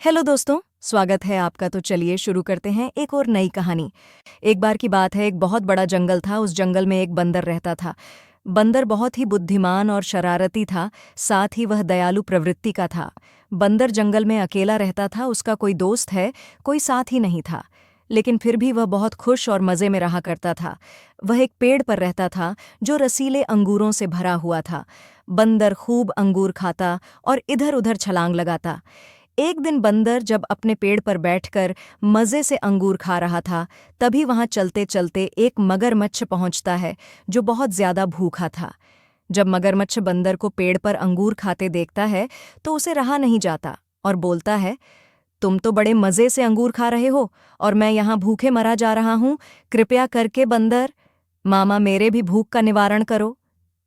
Hello दोस्तों, स्वागत है आपका। तो चलिए शुरू करते हैं एक और नई कहानी। एक बार की बात है, एक बहुत बड़ा जंगल था। उस जंगल में एक बंदर रहता था। बंदर बहुत ही बुद्धिमान और शरारती था, साथ ही वह दयालु प्रवृत्ति का था। बंदर जंगल में अकेला रहता था, उसका कोई दोस्त है, कोई साथ ही नहीं था। लेकिन फिर भी वह बहुत खुश और मज़े में रहा करता था। वह एक पेड़ पर रहता था जो रसीले अंगूरों से भरा हुआ था। बंदर खूब अंगूर खाता और इधर उधर छलांग लगाता। एक दिन बंदर जब अपने पेड़ पर बैठकर मज़े से अंगूर खा रहा था, तभी वहां चलते चलते एक मगरमच्छ पहुंचता है जो बहुत ज्यादा भूखा था। जब मगरमच्छ बंदर को पेड़ पर अंगूर खाते देखता है तो उसे रहा नहीं जाता और बोलता है, तुम तो बड़े मज़े से अंगूर खा रहे हो और मैं यहाँ भूखे मरा जा रहा हूँ। कृपया करके बंदर मामा मेरे भी भूख का निवारण करो।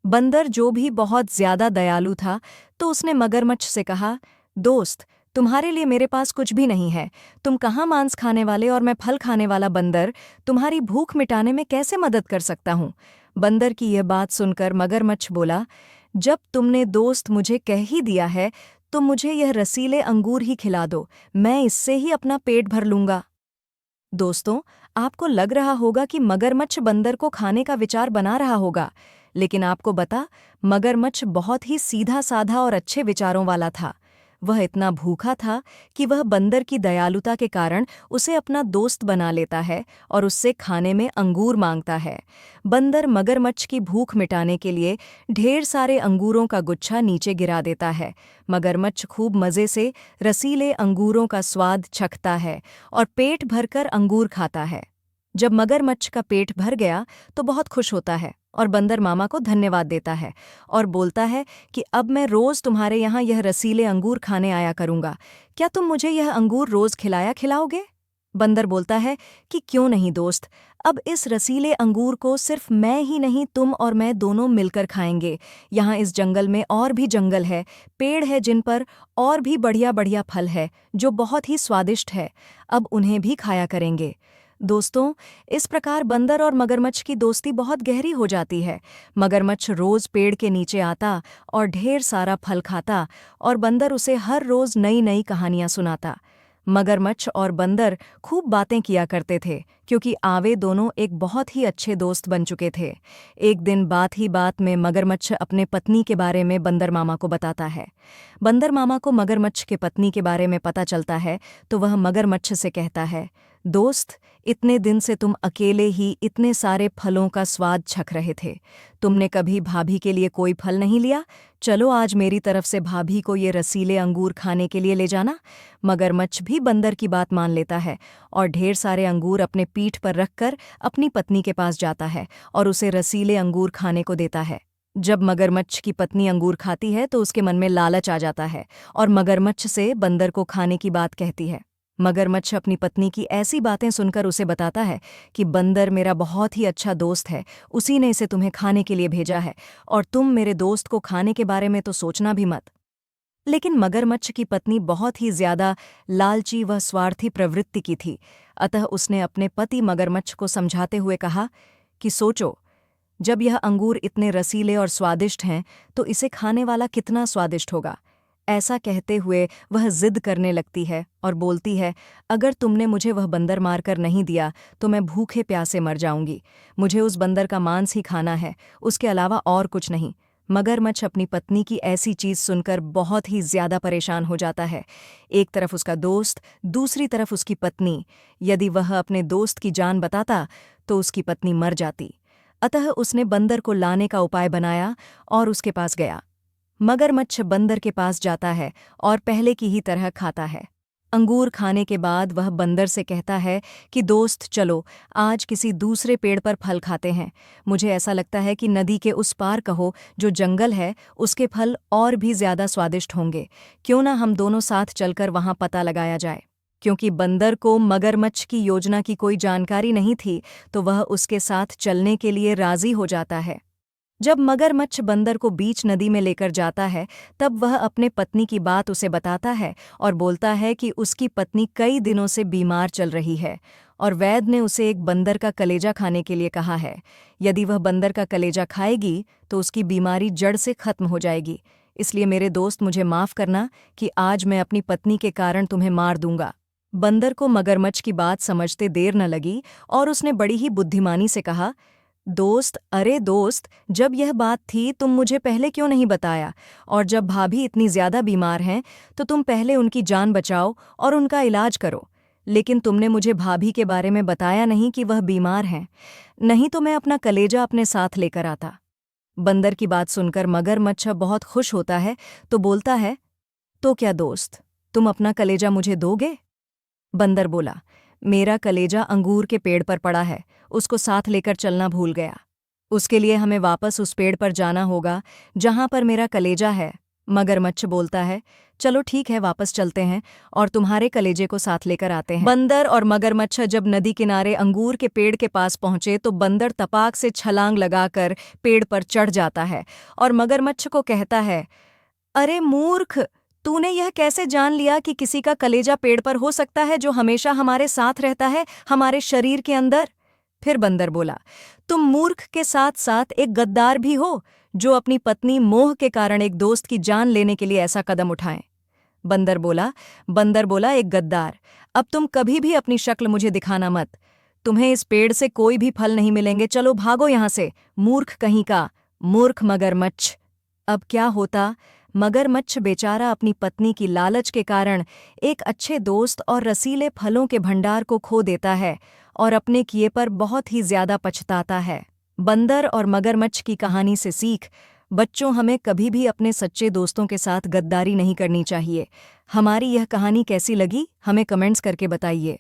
बंदर जो भी बहुत ज्यादा दयालु था, तो उसने मगरमच्छ से कहा, दोस्त, तुम्हारे लिए मेरे पास कुछ भी नहीं है। तुम कहाँ मांस खाने वाले और मैं फल खाने वाला बंदर, तुम्हारी भूख मिटाने में कैसे मदद कर सकता हूँ। बंदर की यह बात सुनकर मगरमच्छ बोला, जब तुमने दोस्त मुझे कह ही दिया है तो मुझे यह रसीले अंगूर ही खिला दो, मैं इससे ही अपना पेट भर लूंगा। दोस्तों, आपको लग रहा होगा कि मगरमच्छ बंदर को खाने का विचार बना रहा होगा, लेकिन आपको बता, मगरमच्छ बहुत ही सीधा साधा और अच्छे विचारों वाला था। वह इतना भूखा था कि वह बंदर की दयालुता के कारण उसे अपना दोस्त बना लेता है और उससे खाने में अंगूर मांगता है। बंदर मगरमच्छ की भूख मिटाने के लिए ढेर सारे अंगूरों का गुच्छा नीचे गिरा देता है। मगरमच्छ खूब मज़े से रसीले अंगूरों का स्वाद चखता है और पेट भरकर अंगूर खाता है। जब मगरमच्छ का पेट भर गया तो बहुत खुश होता है और बंदर मामा को धन्यवाद देता है और बोलता है कि अब मैं रोज़ तुम्हारे यहाँ यह रसीले अंगूर खाने आया करूँगा। क्या तुम मुझे यह अंगूर रोज़ खिलाओगे? बंदर बोलता है कि क्यों नहीं दोस्त, अब इस रसीले अंगूर को सिर्फ मैं ही नहीं, तुम और मैं दोनों मिलकर खाएंगे। यहाँ इस जंगल में और भी जंगल है, पेड़ है जिन पर और भी बढ़िया बढ़िया फल है जो बहुत ही स्वादिष्ट है। अब उन्हें भी खाया करेंगे। दोस्तों, इस प्रकार बंदर और मगरमच्छ की दोस्ती बहुत गहरी हो जाती है। मगरमच्छ रोज पेड़ के नीचे आता और ढेर सारा फल खाता और बंदर उसे हर रोज नई नई कहानियां सुनाता। मगरमच्छ और बंदर खूब बातें किया करते थे क्योंकि आवे दोनों एक बहुत ही अच्छे दोस्त बन चुके थे। एक दिन बात ही बात में मगरमच्छ अपने पत्नी के बारे में बंदर मामा को बताता है। बंदर मामा को मगरमच्छ के पत्नी के बारे में पता चलता है तो वह मगरमच्छ से कहता है, दोस्त, इतने दिन से तुम अकेले ही इतने सारे फलों का स्वाद चख रहे थे। तुमने कभी भाभी के लिए कोई फल नहीं लिया? चलो आज मेरी तरफ से भाभी को ये रसीले अंगूर खाने के लिए ले जाना। मगरमच्छ भी बंदर की बात मान लेता है और ढेर सारे अंगूर अपने पीठ पर रखकर अपनी पत्नी के पास जाता है और उसे रसीले अंगूर खाने को देता है। जब मगरमच्छ की पत्नी अंगूर खाती है तो उसके मन में लालच आ जाता है और मगरमच्छ से बंदर को खाने की बात कहती है। मगरमच्छ अपनी पत्नी की ऐसी बातें सुनकर उसे बताता है कि बंदर मेरा बहुत ही अच्छा दोस्त है, उसी ने इसे तुम्हें खाने के लिए भेजा है और तुम मेरे दोस्त को खाने के बारे में तो सोचना भी मत। लेकिन मगरमच्छ की पत्नी बहुत ही ज्यादा लालची व स्वार्थी प्रवृत्ति की थी, अतः उसने अपने पति मगरमच्छ को समझाते हुए कहा कि सोचो, जब यह अंगूर इतने रसीले और स्वादिष्ट हैं तो इसे खाने वाला कितना स्वादिष्ट होगा। ऐसा कहते हुए वह जिद करने लगती है और बोलती है, अगर तुमने मुझे वह बंदर मारकर नहीं दिया तो मैं भूखे प्यासे मर जाऊंगी। मुझे उस बंदर का मांस ही खाना है, उसके अलावा और कुछ नहीं। मगरमच्छ अपनी पत्नी की ऐसी चीज़ सुनकर बहुत ही ज्यादा परेशान हो जाता है। एक तरफ उसका दोस्त, दूसरी तरफ उसकी पत्नी। यदि वह अपने दोस्त की जान बताता तो उसकी पत्नी मर जाती। अतः उसने बंदर को लाने का उपाय बनाया और उसके पास गया। मगरमच्छ बंदर के पास जाता है और पहले की ही तरह खाता है। अंगूर खाने के बाद वह बंदर से कहता है कि दोस्त, चलो आज किसी दूसरे पेड़ पर फल खाते हैं। मुझे ऐसा लगता है कि नदी के उस पार कहो जो जंगल है, उसके फल और भी ज्यादा स्वादिष्ट होंगे। क्यों ना हम दोनों साथ चलकर वहां पता लगाया जाए। क्योंकि बंदर को मगरमच्छ की योजना की कोई जानकारी नहीं थी तो वह उसके साथ चलने के लिए राजी हो जाता है। जब मगरमच्छ बंदर को बीच नदी में लेकर जाता है तब वह अपने पत्नी की बात उसे बताता है और बोलता है कि उसकी पत्नी कई दिनों से बीमार चल रही है और वैद्य ने उसे एक बंदर का कलेजा खाने के लिए कहा है। यदि वह बंदर का कलेजा खाएगी तो उसकी बीमारी जड़ से खत्म हो जाएगी। इसलिए मेरे दोस्त मुझे माफ करना कि आज मैं अपनी पत्नी के कारण तुम्हें मार दूंगा। बंदर को मगरमच्छ की बात समझते देर न लगी और उसने बड़ी ही बुद्धिमानी से कहा, दोस्त, अरे दोस्त, जब यह बात थी तुम मुझे पहले क्यों नहीं बताया? और जब भाभी इतनी ज्यादा बीमार हैं तो तुम पहले उनकी जान बचाओ और उनका इलाज करो। लेकिन तुमने मुझे भाभी के बारे में बताया नहीं कि वह बीमार हैं। नहीं तो मैं अपना कलेजा अपने साथ लेकर आता। बंदर की बात सुनकर मगरमच्छ बहुत खुश होता है तो बोलता है, तो क्या दोस्त, तुम अपना कलेजा मुझे दोगे? बंदर बोला, मेरा कलेजा अंगूर के पेड़ पर पड़ा है, उसको साथ लेकर चलना भूल गया। उसके लिए हमें वापस उस पेड़ पर जाना होगा जहां पर मेरा कलेजा है। मगरमच्छ बोलता है, चलो ठीक है, वापस चलते हैं और तुम्हारे कलेजे को साथ लेकर आते हैं। बंदर और मगरमच्छ जब नदी किनारे अंगूर के पेड़ के पास पहुंचे तो बंदर तपाक से छलांग लगाकर पेड़ पर चढ़ जाता है और मगरमच्छ को कहता है, अरे मूर्ख, तूने यह कैसे जान लिया कि किसी का कलेजा पेड़ पर हो सकता है जो हमेशा हमारे साथ रहता है, हमारे शरीर के अंदर? फिर बंदर बोला, तुम मूर्ख के साथ साथ एक गद्दार भी हो जो अपनी पत्नी मोह के कारण एक दोस्त की जान लेने के लिए ऐसा कदम उठाएं। बंदर बोला, एक गद्दार, अब तुम कभी भी अपनी शक्ल मुझे दिखाना मत। तुम्हें इस पेड़ से कोई भी फल नहीं मिलेंगे, चलो भागो यहां से, मूर्ख कहीं का, मूर्ख मगरमच्छ। अब क्या होता, मगरमच्छ बेचारा अपनी पत्नी की लालच के कारण एक अच्छे दोस्त और रसीले फलों के भंडार को खो देता है और अपने किए पर बहुत ही ज्यादा पछताता है। बंदर और मगरमच्छ की कहानी से सीख, बच्चों, हमें कभी भी अपने सच्चे दोस्तों के साथ गद्दारी नहीं करनी चाहिए। हमारी यह कहानी कैसी लगी, हमें कमेंट्स करके बताइए।